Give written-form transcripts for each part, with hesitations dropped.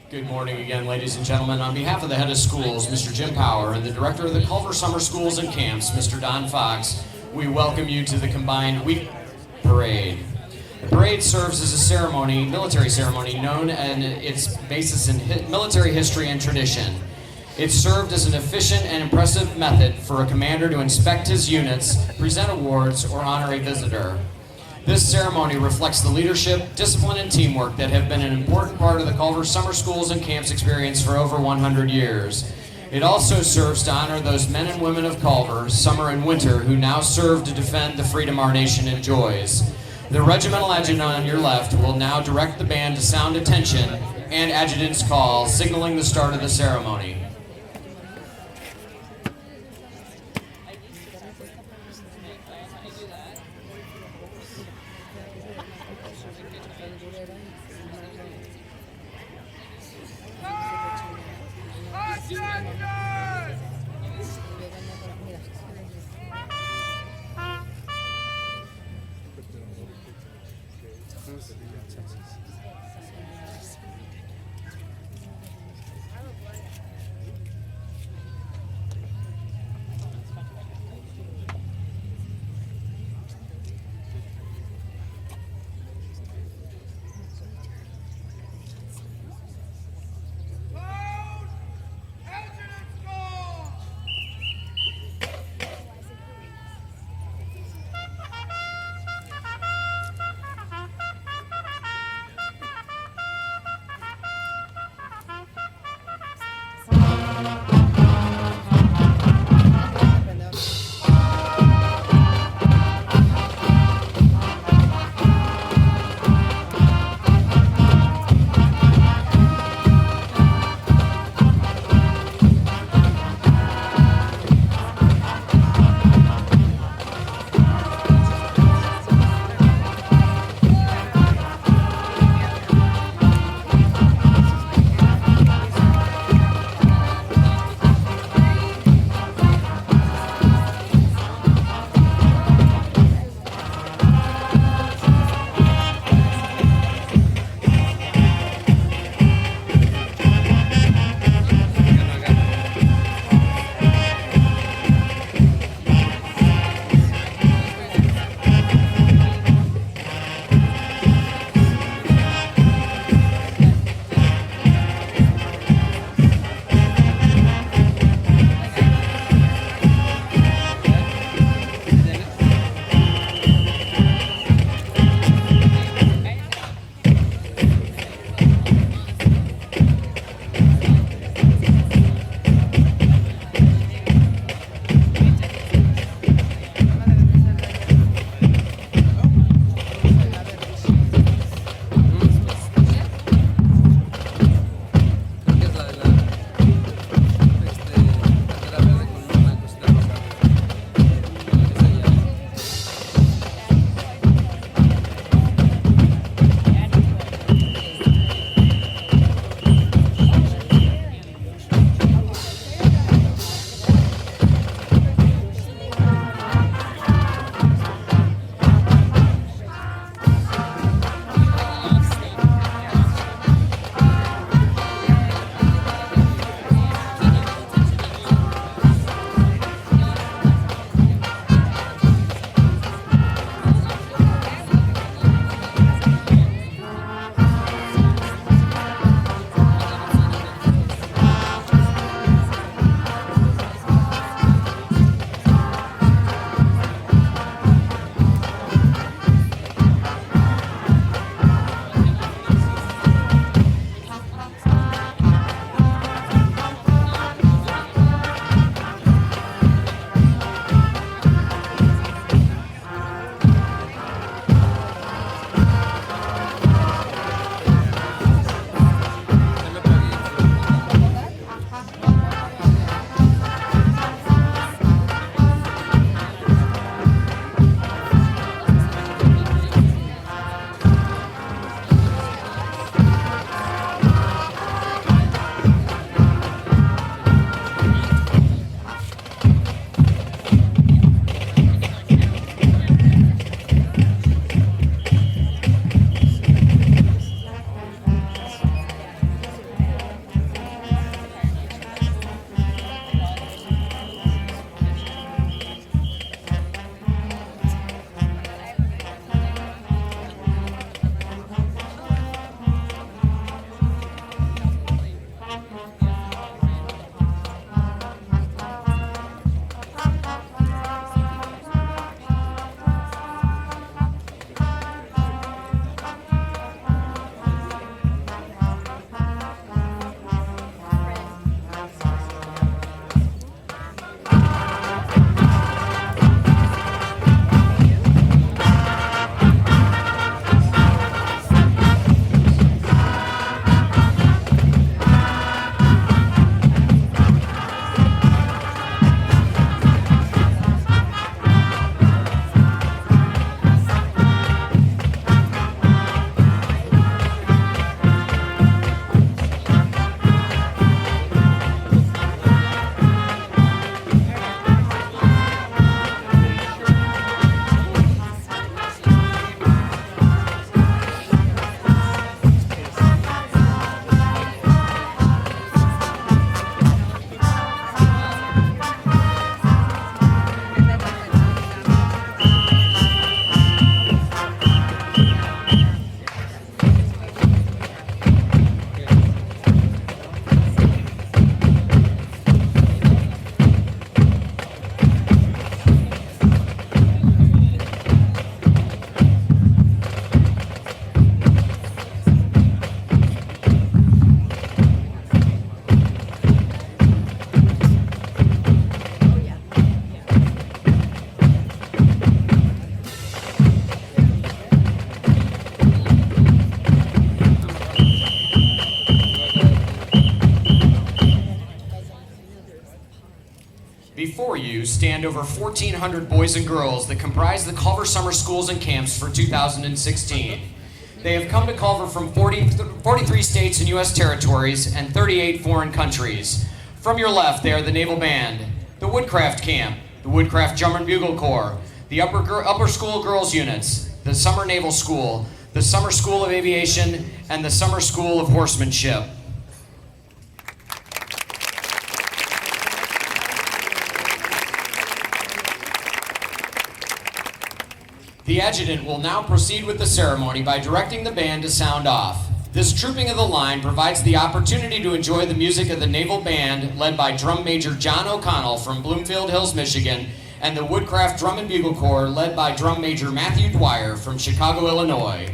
Good morning again, ladies and gentlemen. On behalf of the head of schools, Mr. Jim Power, and the director of the Culver Summer Schools and Camps, Mr. Don Fox, we welcome you to the combined week parade. The parade serves as a ceremony, military ceremony, known in its basis in military history and tradition. It served as an efficient and impressive method for a commander to inspect his units, present awards, or honor a visitor. This ceremony reflects the leadership, discipline, and teamwork that have been an important part of the Culver Summer Schools and Camps experience for over 100 years. It also serves to honor those men and women of Culver, summer and winter, who now serve to defend the freedom our nation enjoys. The regimental adjutant on your left will now direct the band to sound attention and adjutant's call, signaling the start of the ceremony. stand over 1,400 boys and girls that comprise the Culver Summer Schools and Camps for 2016. They have come to Culver from 43 states and U.S. territories and 38 foreign countries. From your left, they are the Naval Band, the Woodcraft Camp, the Woodcraft Drum and Bugle Corps, the Upper School Girls Units, the Summer Naval School, the Summer School of Aviation, and the Summer School of Horsemanship. The adjutant will now proceed with the ceremony by directing the band to sound off. This trooping of the line provides the opportunity to enjoy the music of the Naval Band, led by Drum Major John O'Connell from Bloomfield Hills, Michigan, and the Woodcraft Drum and Bugle Corps, led by Drum Major Matthew Dwyer from Chicago, Illinois.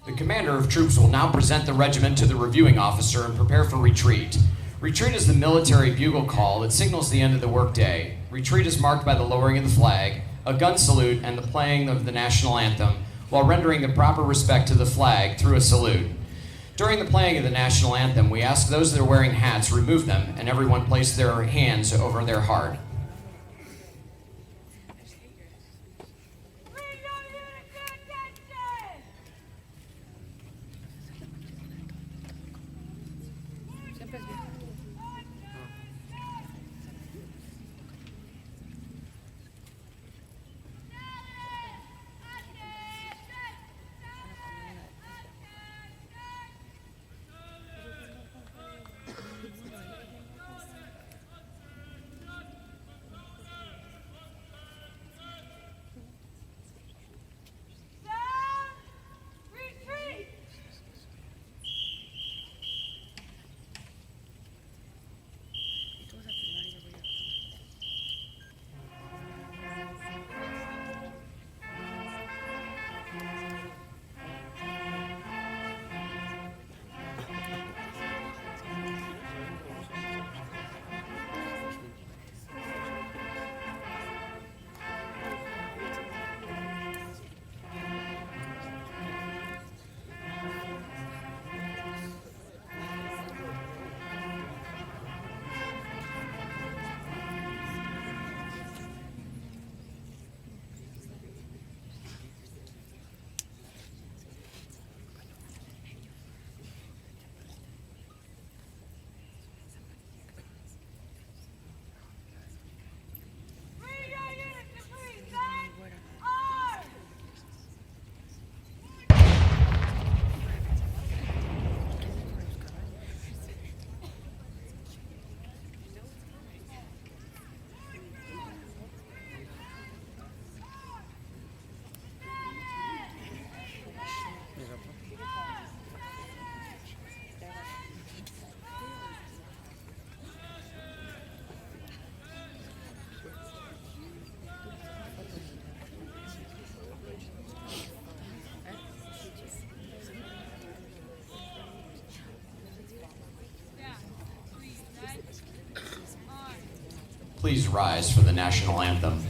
The commander of troops will now present the regiment to the reviewing officer and prepare for retreat. Retreat is the military bugle call that signals the end of the workday. Retreat is marked by the lowering of the flag, a gun salute, and the playing of the national anthem, while rendering the proper respect to the flag through a salute. During the playing of the national anthem, we ask those that are wearing hats remove them, and everyone place their hands over their heart. Please rise for the national anthem.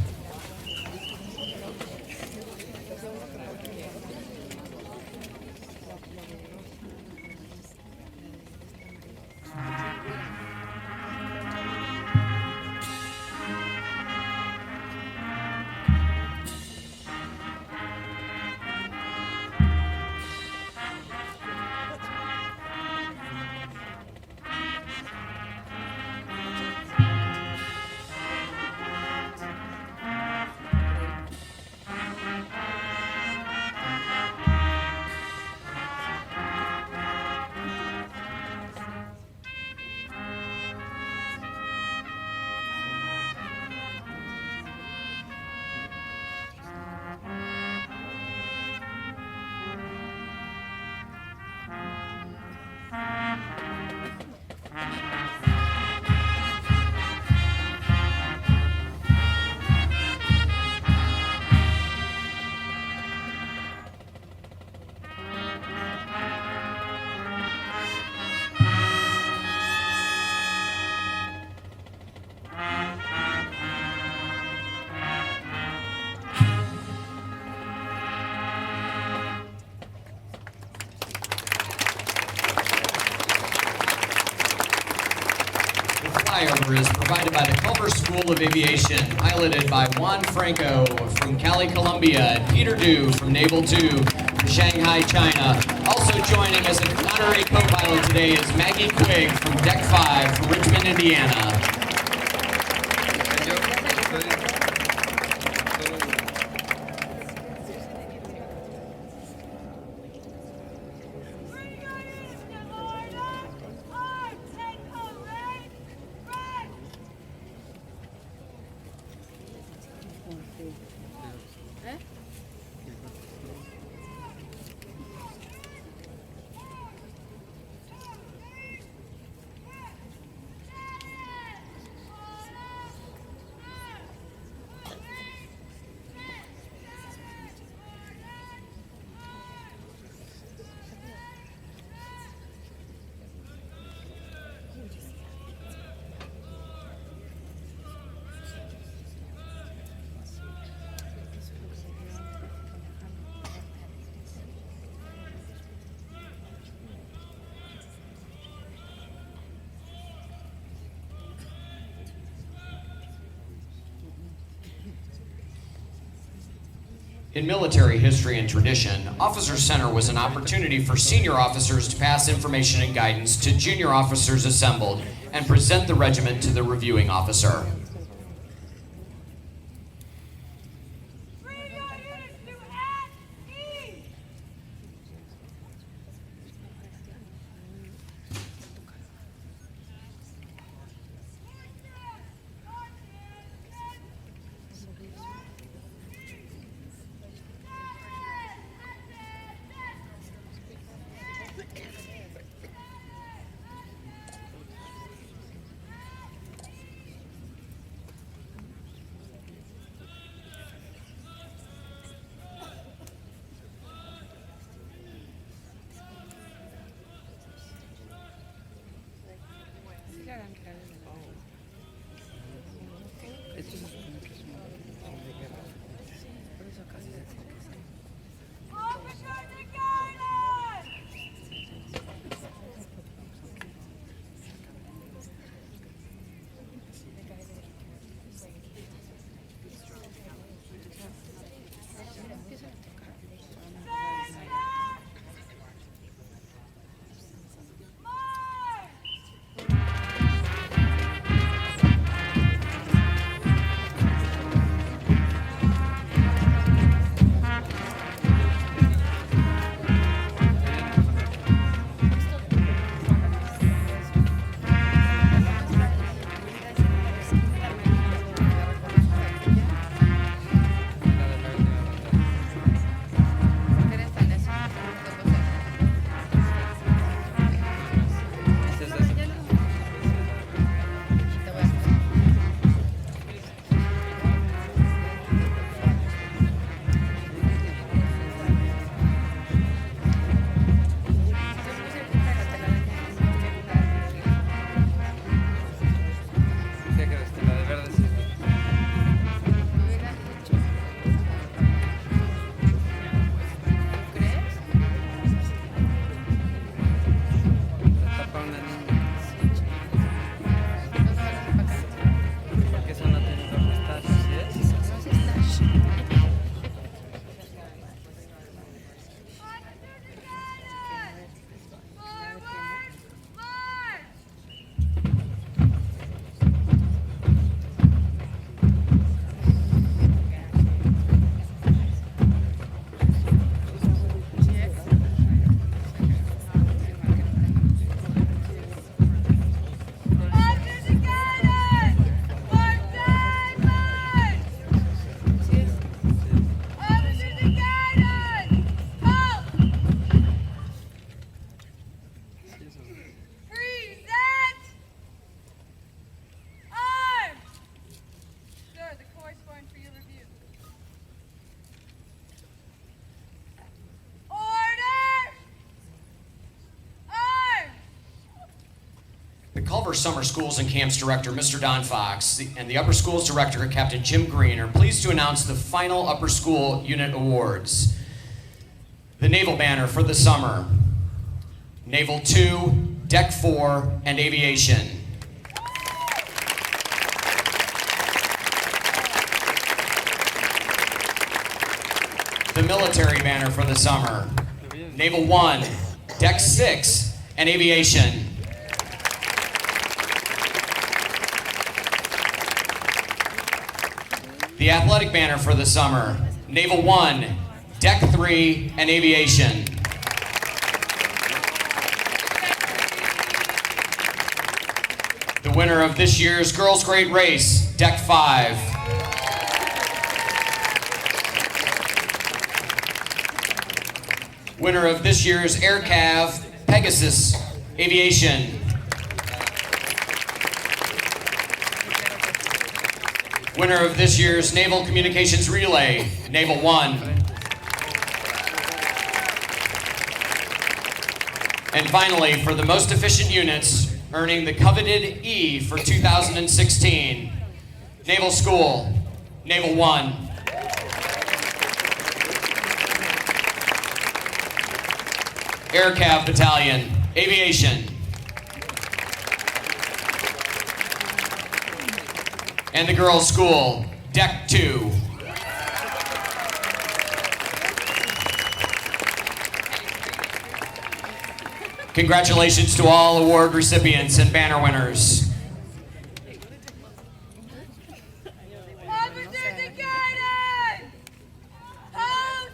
Flyover is provided by the Culver School of Aviation, piloted by Juan Franco from Cali, Colombia, and Peter Du from Naval 2 from Shanghai, China. Also joining as an honorary co-pilot today is Maggie Quigg from Deck 5 from Richmond, Indiana. In military history and tradition, Officer Center was an opportunity for senior officers to pass information and guidance to junior officers assembled and present the regiment to the reviewing officer. Culver Summer Schools and Camps Director, Mr. Don Fox, and the Upper Schools Director, Captain Jim Green, are pleased to announce the final Upper School Unit Awards. The Naval Banner for the summer, Naval 2, Deck 4, and Aviation. The Military Banner for the summer, Naval 1, Deck 6, and Aviation. The Athletic Banner for the summer, Naval 1, Deck 3, and Aviation. The winner of this year's Girls Great Race, Deck 5. Winner of this year's AirCav Pegasus Aviation. Winner of this year's Naval Communications Relay, Naval 1. And finally, for the most efficient units, earning the coveted E for 2016, Naval School, Naval 1. AirCav Battalion, Aviation. And the Girls School, Deck 2. Congratulations to all award recipients and banner winners. Officers and guidance! Post!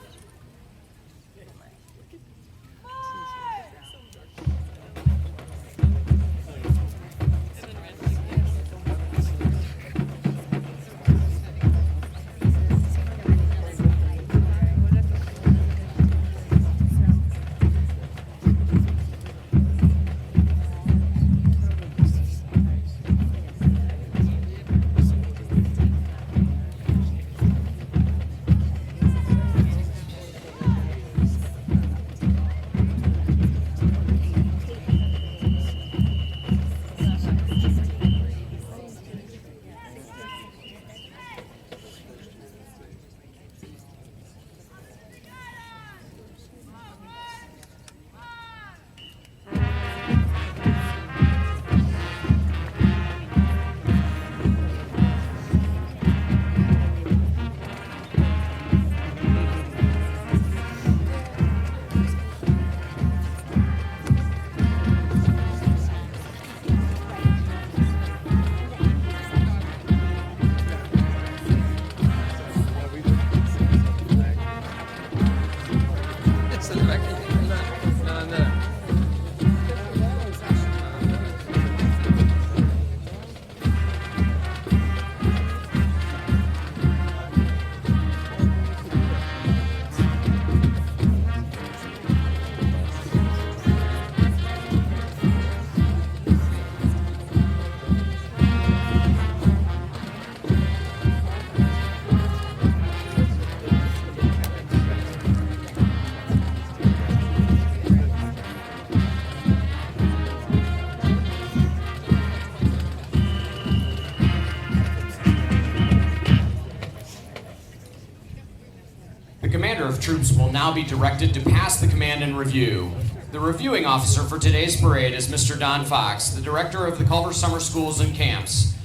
The commander of troops will now be directed to pass the command and review. The reviewing officer for today's parade is Mr. Don Fox, the director of the Culver Summer Schools and Camps.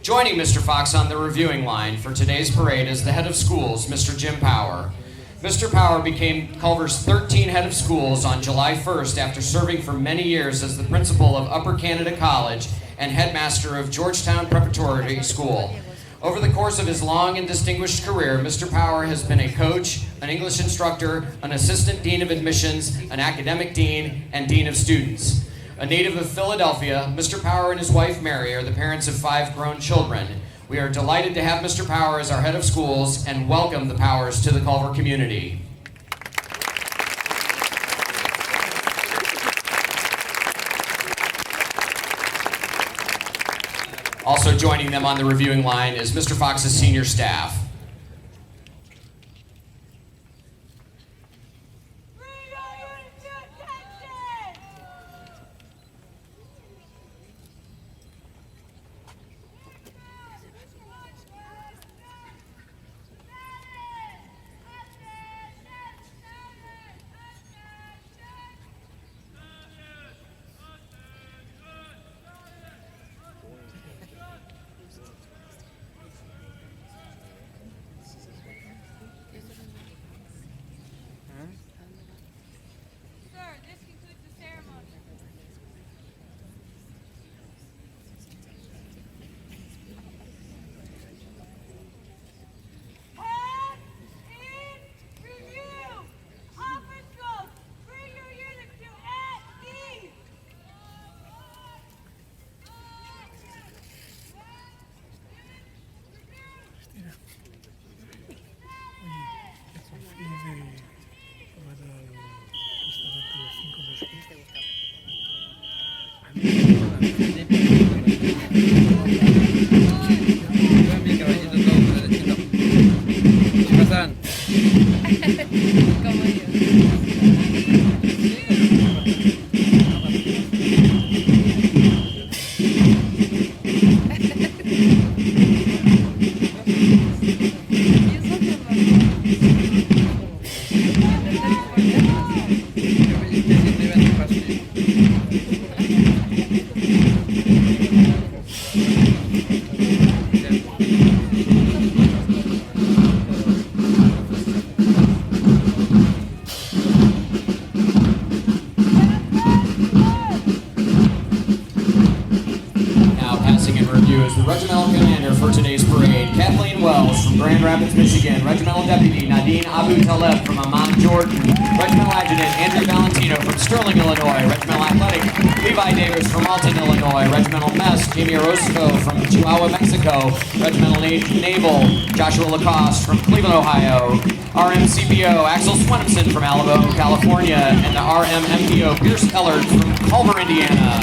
Joining Mr. Fox on the reviewing line for today's parade is the head of schools, Mr. Jim Power. Mr. Power became Culver's 13th head of schools on July 1st after serving for many years as the principal of Upper Canada College and headmaster of Georgetown Preparatory School. Over the course of his long and distinguished career, Mr. Power has been a coach, an English instructor, an assistant dean of admissions, an academic dean, and dean of students. A native of Philadelphia, Mr. Power and his wife Mary are the parents of 5 grown children. We are delighted to have Mr. Power as our head of schools and welcome the Powers to the Culver community. Also joining them on the reviewing line is Mr. Fox's senior staff. Regimental Commander for today's parade, Kathleen Wells from Grand Rapids, Michigan. Regimental Deputy Nadine Abu Taleb from Amman, Jordan. Regimental Adjutant Andrew Valentino from Sterling, Illinois. Regimental Athletic Levi Davis from Alton, Illinois. Regimental Mess Jamie Orozco from Chihuahua, Mexico. Regimental Naval Joshua Lacoste from Cleveland, Ohio. RMCPO Axel Swenimson from Alamo, California. And the RMMPO Pierce Ellard from Culver, Indiana.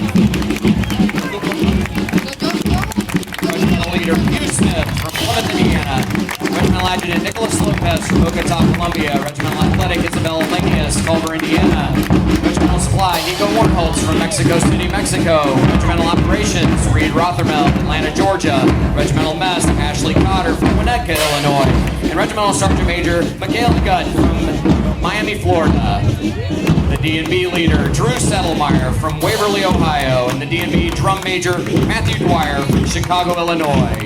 Regimental Leader Hugh Smith from Plymouth, Indiana. Regimental Adjutant Nicholas Lopez from Bogota, Colombia. Regimental Athletic Isabel Langius, Culver, Indiana. Regimental Supply Nico Warnholtz from Mexico City, Mexico. Regimental Operations Reed Rothermel, Atlanta, Georgia. Regimental Mess Ashley Cotter from Winnetka, Illinois. And Regimental Sergeant Major Miguel Gutt from Miami, Florida. The D&B leader, Drew Settlemeyer from Waverly, Ohio, and the D&B drum major, Matthew Dwyer from Chicago, Illinois.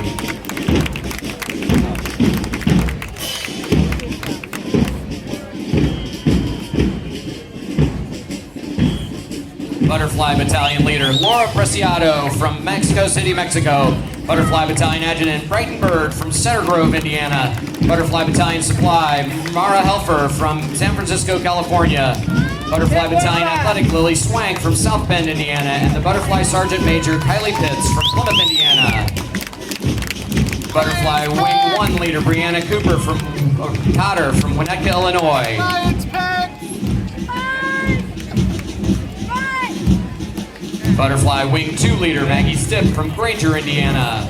Butterfly Battalion leader, Laura Preciado from Mexico City, Mexico. Butterfly Battalion Adjutant, Brighton Bird from Center Grove, Indiana. Butterfly Battalion Supply, Mara Helfer from San Francisco, California. Butterfly Battalion Athletic, Lily Swank from South Bend, Indiana. And the Butterfly Sergeant Major, Kylie Pitts from Plymouth, Indiana. Butterfly Wing 1 leader, Brianna Cooper from Cotter from Winnetka, Illinois. Butterfly Wing 2 leader, Maggie Stipp from Granger, Indiana.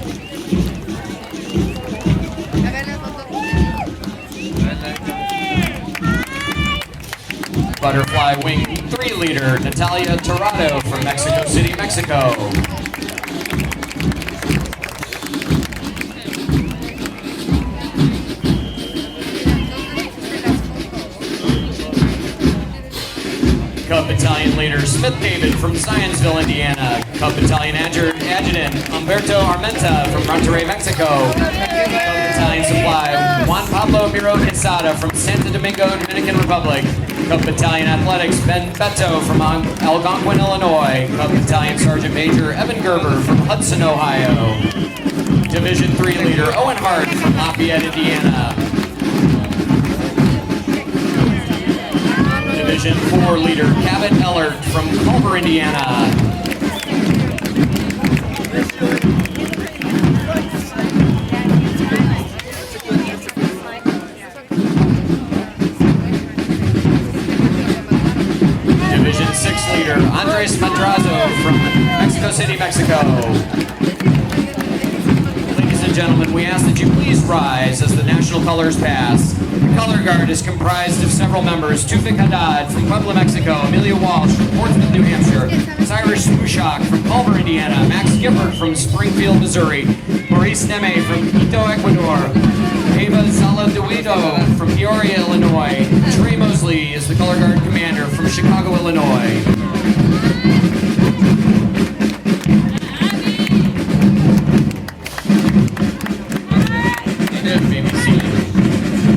Butterfly Wing 3 leader, Natalia Torrado from Mexico City, Mexico. Cub Battalion leader, Smith David from Zionsville, Indiana. Cub Battalion Adjutant, Humberto Armenta from Monterrey, Mexico. Cub Battalion Supply, Juan Pablo Miro Quesada from Santo Domingo, Dominican Republic. Cub Battalion Athletics, Ben Beto from Algonquin, Illinois. Cub Battalion Sergeant Major Evan Gerber from Hudson, Ohio. Division 3 leader, Owen Hart from Lafayette, Indiana. Division 4 leader, Cabot Ellard from Culver, Indiana. Division 6 leader, Andres Madrazo from Mexico City, Mexico. Ladies and gentlemen, we ask that you please rise as the national colors pass. The color guard is comprised of several members: Tufik Haddad from Puebla, Mexico; Amelia Walsh from Portsmouth, New Hampshire; Cyrus Spushak from Culver, Indiana; Max Gifford from Springfield, Missouri; Maurice Neme from Quito, Ecuador; Ava Saladuido from Peoria, Illinois. Trey Mosley is the color guard commander from Chicago, Illinois.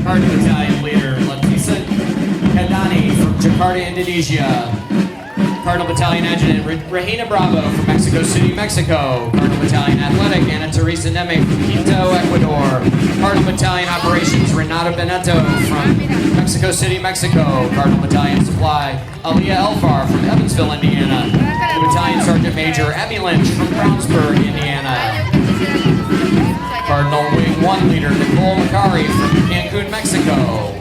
Cardinal Battalion leader, Latisa Kadani from Jakarta, Indonesia. Cardinal Battalion Adjutant, Regina Bravo from Mexico City, Mexico. Cardinal Battalion Athletic, Ana Teresa Neme from Quito, Ecuador. Cardinal Battalion Operations, Renata Beneto from Mexico City, Mexico. Cardinal Battalion Supply, Aliyah Elfar from Evansville, Indiana. The Battalion Sergeant Major, Abby Lynch from Brownsburg, Indiana. Cardinal Wing 1 leader, Nicole Macari from Cancun, Mexico.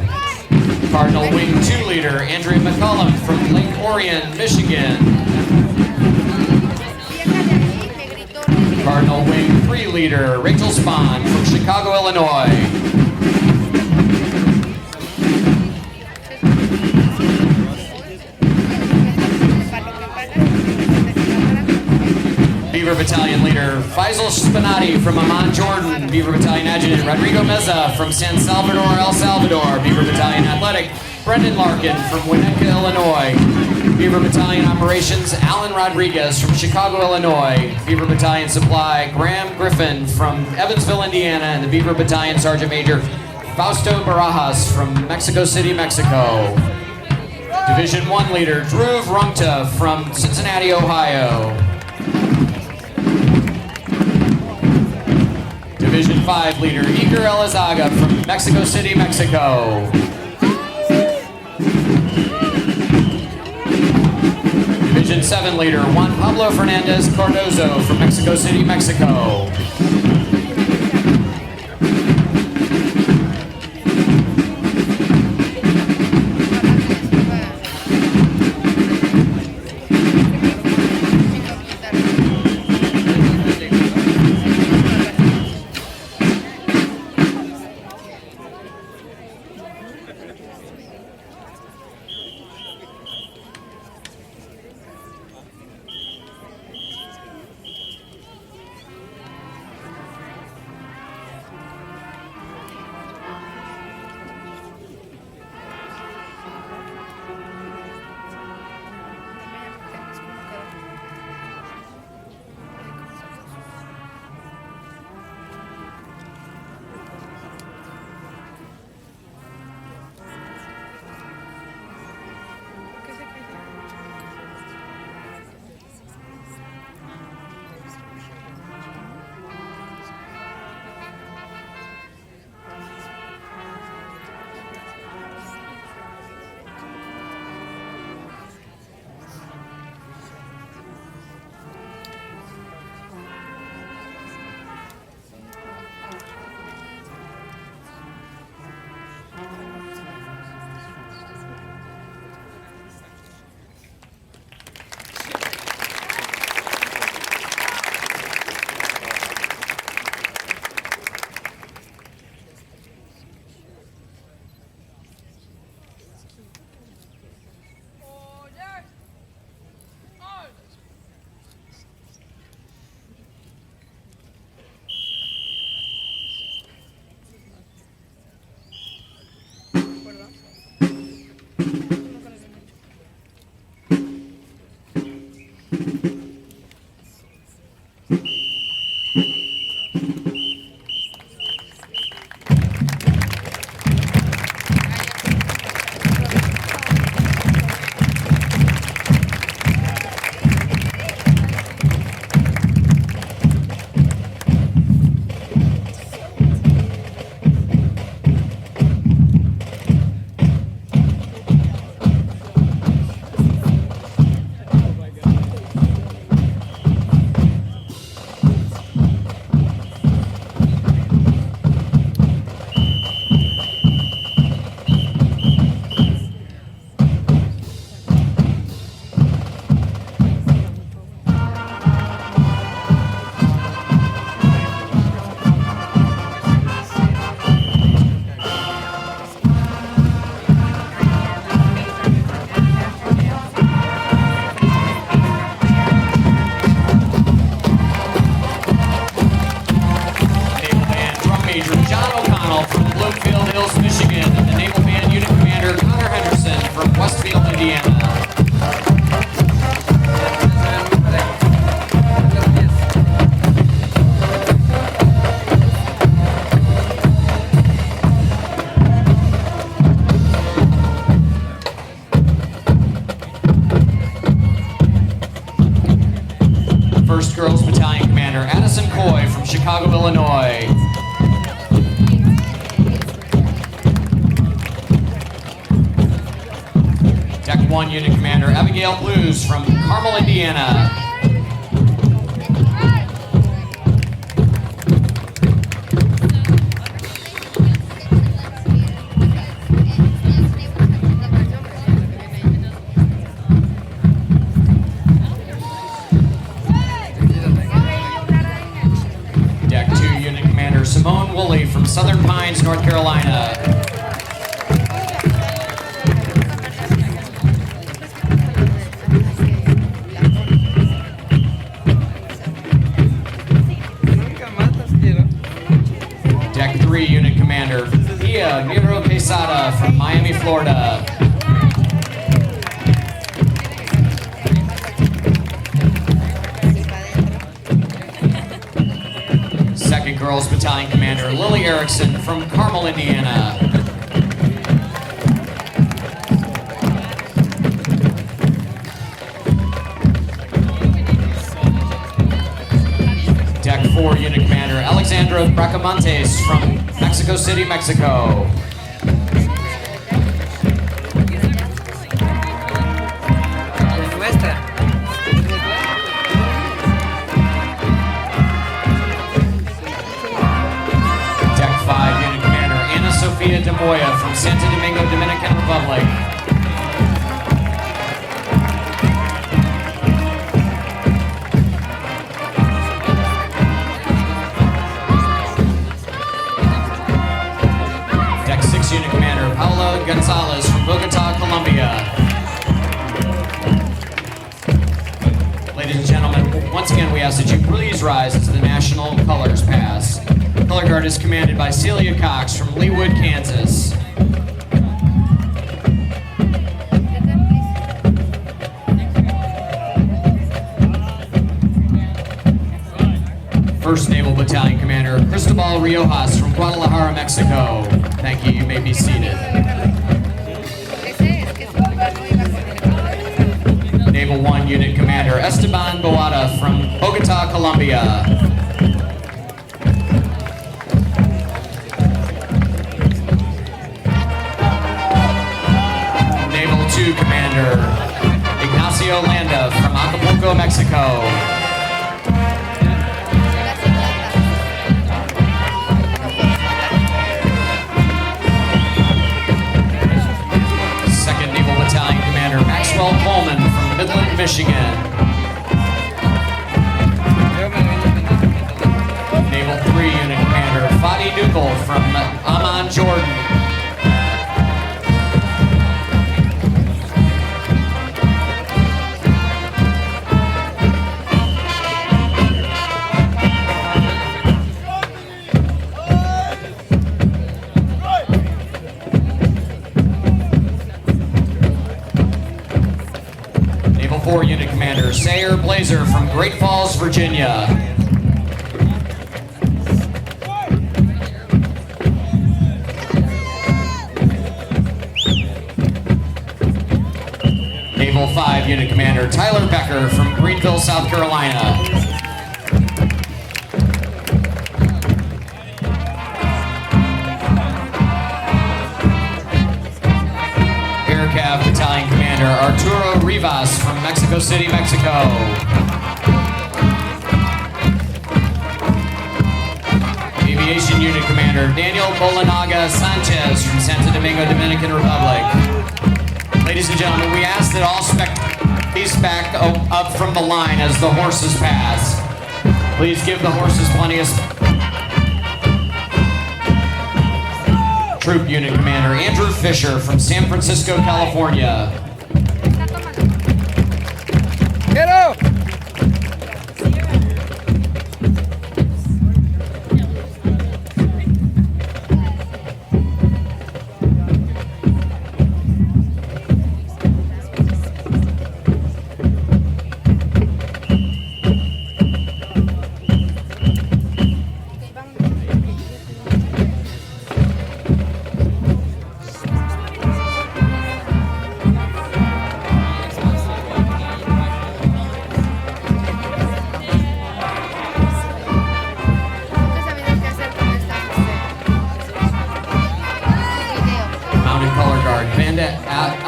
Cardinal Wing 2 leader, Andrea McCullum from Lake Orion, Michigan. Cardinal Wing 3 leader, Rachel Spahn from Chicago, Illinois. Beaver Battalion leader, Faisal Spinati from Amman, Jordan. Beaver Battalion Adjutant, Rodrigo Meza from San Salvador, El Salvador. Beaver Battalion Athletic, Brendan Larkin from Winnetka, Illinois. Beaver Battalion Operations, Alan Rodriguez from Chicago, Illinois. Beaver Battalion Supply, Graham Griffin from Evansville, Indiana. And the Beaver Battalion Sergeant Major, Fausto Barajas from Mexico City, Mexico. Division 1 leader, Drew Vrungta from Cincinnati, Ohio. Division 5 leader Iker Elizaga from Mexico City, Mexico. Division 7 leader Juan Pablo Fernandez Cardozo from Mexico City, Mexico. Girls Battalion Commander Addison Coy from Chicago, Illinois. Deck 1 Unit Commander Abigail Blues from Carmel, Indiana. Simone Woolley from Southern Pines, North Carolina. Deck 3 Unit Commander Pia Miro Quesada from Miami, Florida. Girls Battalion Commander Lily Erickson from Carmel, Indiana. Deck 4 Unit Commander Alexandra Bracamontes from Mexico City, Mexico. Deck 5 Unit Commander Ana Sofia de Moya from Santo Domingo, Dominican Republic. Deck 6 Unit Commander Paula Gonzalez from Bogota, Colombia. Ladies and gentlemen, once again we ask that you please rise to the National Colors Pass. Color Guard is commanded by Celia Cox from Leawood, Kansas. First Naval Battalion Commander Cristobal Riojas from Guadalajara, Mexico. Thank you. You may be seated. Naval 1 Unit Commander Esteban Boada from Bogota, Colombia. Naval 2 Commander Ignacio Landa from Acapulco, Mexico. Second Naval Battalion Commander Maxwell Coleman from Midland, Michigan. Naval 3 Unit Commander Fadi Dukel from Amman, Jordan. Naval 4 Unit Commander Sayer Blazer from Great Falls, Virginia. Naval 5 Unit Commander Tyler Becker from Greenville, South Carolina. Air Cav Battalion Commander Arturo Rivas from Mexico City, Mexico. Aviation Unit Commander Daniel Bolanaga Sanchez from Santo Domingo, Dominican Republic. Ladies and gentlemen, we ask that all please back up from the line as the horses pass. Please give the horses plenty of Troop Unit Commander Andrew Fisher from San Francisco, California. Get up!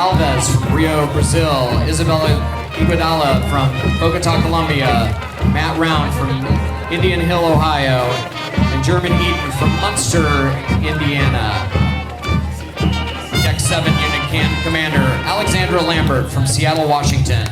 Alves from Rio, Brazil. Isabella Iguodala from Bogota, Colombia. Matt Round from Indian Hill, Ohio. And German Eaton from Munster, Indiana. Deck 7 Unit Commander Alexandra Lambert from Seattle, Washington.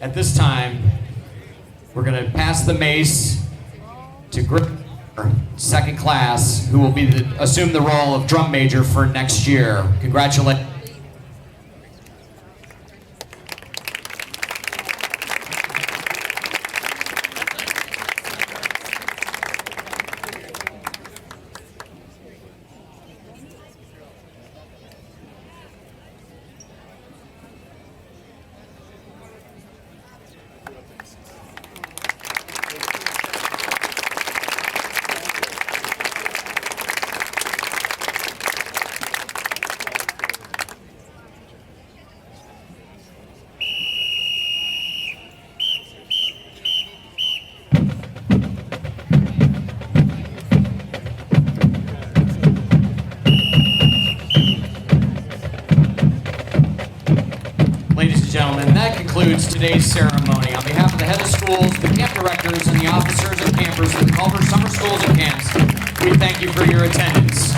At this time, we're going to pass the mace to second class, who will assume the role of drum major for next year. Congratulations. Ladies and gentlemen, that concludes today's ceremony. On behalf of the head of schools, the camp directors, and the officers and campers of the Culver Summer Schools and Camps, we thank you for your attendance.